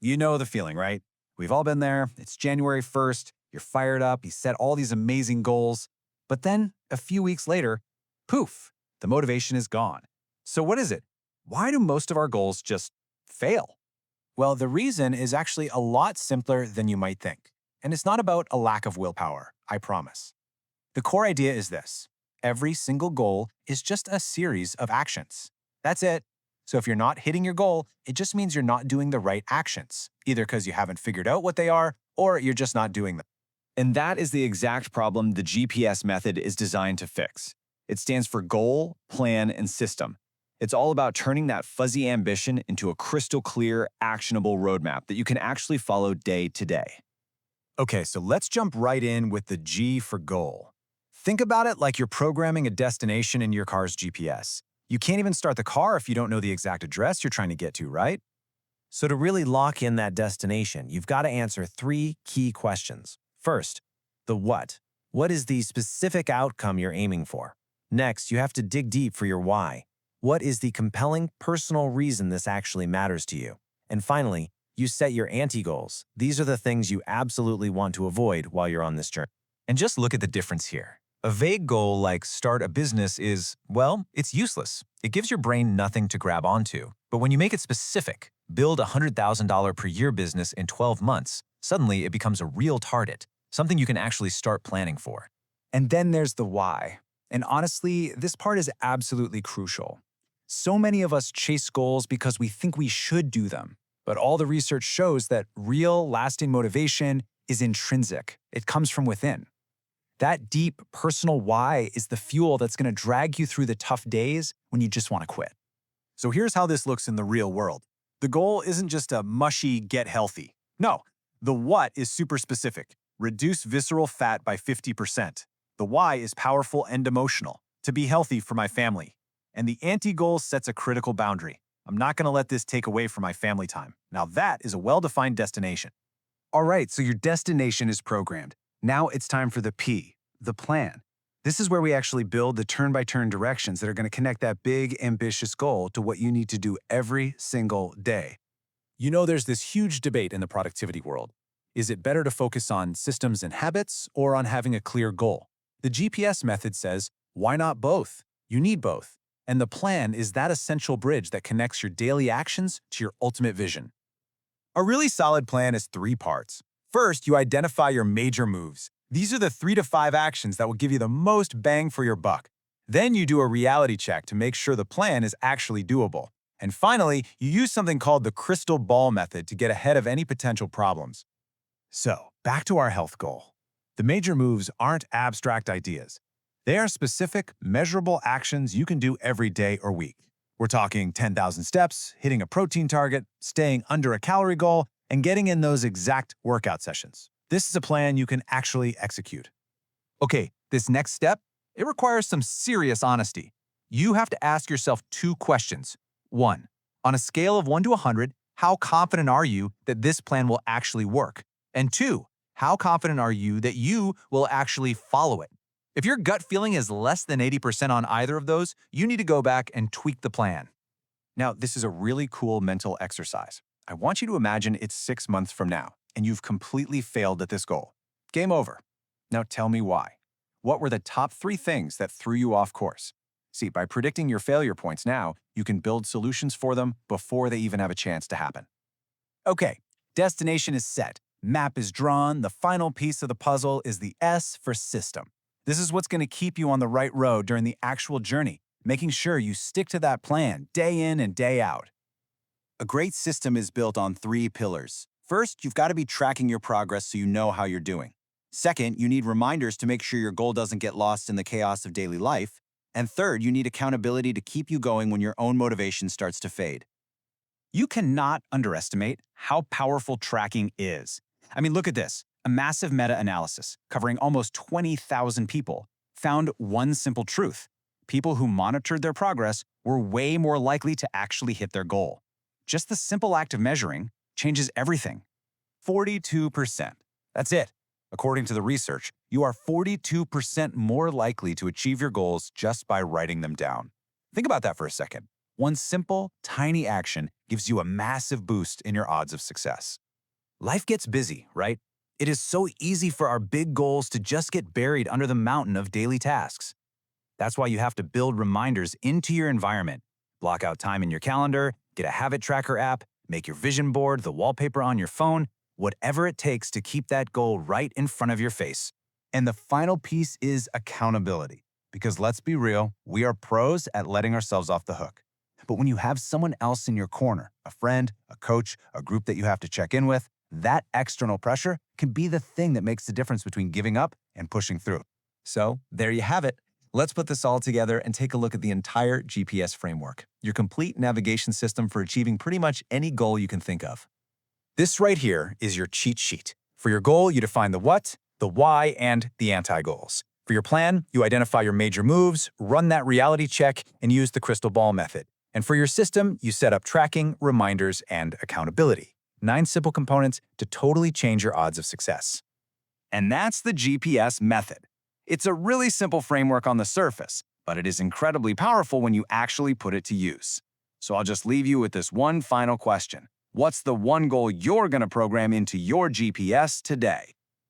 You know the feeling, right? We've all been there. It's January 1st. You're fired up. You set all these amazing goals. But then a few weeks later, poof, the motivation is gone. So what is it? Why do most of our goals just fail? Well, the reason is actually a lot simpler than you might think. And it's not about a lack of willpower, I promise. The core idea is this: every single goal is just a series of actions. That's it. So if you're not hitting your goal, it just means you're not doing the right actions, either because you haven't figured out what they are or you're just not doing them. And that is the exact problem the GPS method is designed to fix. It stands for goal, plan, and system. It's all about turning that fuzzy ambition into a crystal clear, actionable roadmap that you can actually follow day to day. Okay, so let's jump right in with the G for goal. Think about it like you're programming a destination in your car's GPS. You can't even start the car if you don't know the exact address you're trying to get to, right? So to really lock in that destination, you've got to answer three key questions. First, the what. What is the specific outcome you're aiming for? Next, you have to dig deep for your why. What is the compelling personal reason this actually matters to you? And finally, you set your anti-goals. These are the things you absolutely want to avoid while you're on this journey. And just look at the difference here. A vague goal like start a business is, well, it's useless. It gives your brain nothing to grab onto. But when you make it specific, build a $100,000 per year business in 12 months, suddenly it becomes a real target, something you can actually start planning for. And then there's the why. And honestly, this part is absolutely crucial. So many of us chase goals because we think we should do them. But all the research shows that real, lasting motivation is intrinsic. It comes from within. That deep, personal why is the fuel that's going to drag you through the tough days when you just want to quit. So here's how this looks in the real world. The goal isn't just a mushy get healthy. No, the what is super specific. Reduce visceral fat by 50%. The why is powerful and emotional. To be healthy for my family. And the anti-goal sets a critical boundary. I'm not going to let this take away from my family time. Now that is a well-defined destination. All right, so your destination is programmed. Now it's time for the P, the plan. This is where we actually build the turn-by-turn directions that are going to connect that big, ambitious goal to what you need to do every single day. You know, there's this huge debate in the productivity world. Is it better to focus on systems and habits or on having a clear goal? The GPS method says, why not both? You need both. And the plan is that essential bridge that connects your daily actions to your ultimate vision. A really solid plan is three parts. First, you identify your major moves. These are the 3 to 5 actions that will give you the most bang for your buck. Then you do a reality check to make sure the plan is actually doable. And finally, you use something called the crystal ball method to get ahead of any potential problems. So, back to our health goal. The major moves aren't abstract ideas. They are specific, measurable actions you can do every day or week. We're talking 10,000 steps, hitting a protein target, staying under a calorie goal, and getting in those exact workout sessions. This is a plan you can actually execute. Okay, this next step, it requires some serious honesty. You have to ask yourself 2 questions. 1. On a scale of 1 to 100, how confident are you that this plan will actually work? And 2, how confident are you that you will actually follow it? If your gut feeling is less than 80% on either of those, you need to go back and tweak the plan. Now, this is a really cool mental exercise. I want you to imagine it's 6 months from now, and you've completely failed at this goal. Game over. Now tell me why. What were the top 3 things that threw you off course? See, by predicting your failure points now, you can build solutions for them before they even have a chance to happen. Okay, destination is set. Map is drawn. The final piece of the puzzle is the S for system. This is what's going to keep you on the right road during the actual journey, making sure you stick to that plan day in and day out. A great system is built on 3 pillars. First, you've got to be tracking your progress so you know how you're doing. Second, you need reminders to make sure your goal doesn't get lost in the chaos of daily life. And third, you need accountability to keep you going when your own motivation starts to fade. You cannot underestimate how powerful tracking is. I mean, look at this. A massive meta-analysis covering almost 20,000 people found one simple truth. People who monitored their progress were way more likely to actually hit their goal. Just the simple act of measuring changes everything. 42%. That's it. According to the research, you are 42% more likely to achieve your goals just by writing them down. Think about that for a second. One simple, tiny action gives you a massive boost in your odds of success. Life gets busy, right? It is so easy for our big goals to just get buried under the mountain of daily tasks. That's why you have to build reminders into your environment. Block out time in your calendar, get a habit tracker app, make your vision board, the wallpaper on your phone, whatever it takes to keep that goal right in front of your face. And the final piece is accountability. Because let's be real, we are pros at letting ourselves off the hook. But when you have someone else in your corner, a friend, a coach, a group that you have to check in with, that external pressure can be the thing that makes the difference between giving up and pushing through. So, there you have it. Let's put this all together and take a look at the entire GPS framework, your complete navigation system for achieving pretty much any goal you can think of. This right here is your cheat sheet. For your goal, you define the what, the why, and the anti-goals. For your plan, you identify your major moves, run that reality check, and use the crystal ball method. And for your system, you set up tracking, reminders, and accountability. 9 simple components to totally change your odds of success. And that's the GPS method. It's a really simple framework on the surface, but it is incredibly powerful when you actually put it to use. So I'll just leave you with this one final question. What's the one goal you're going to program into your GPS today?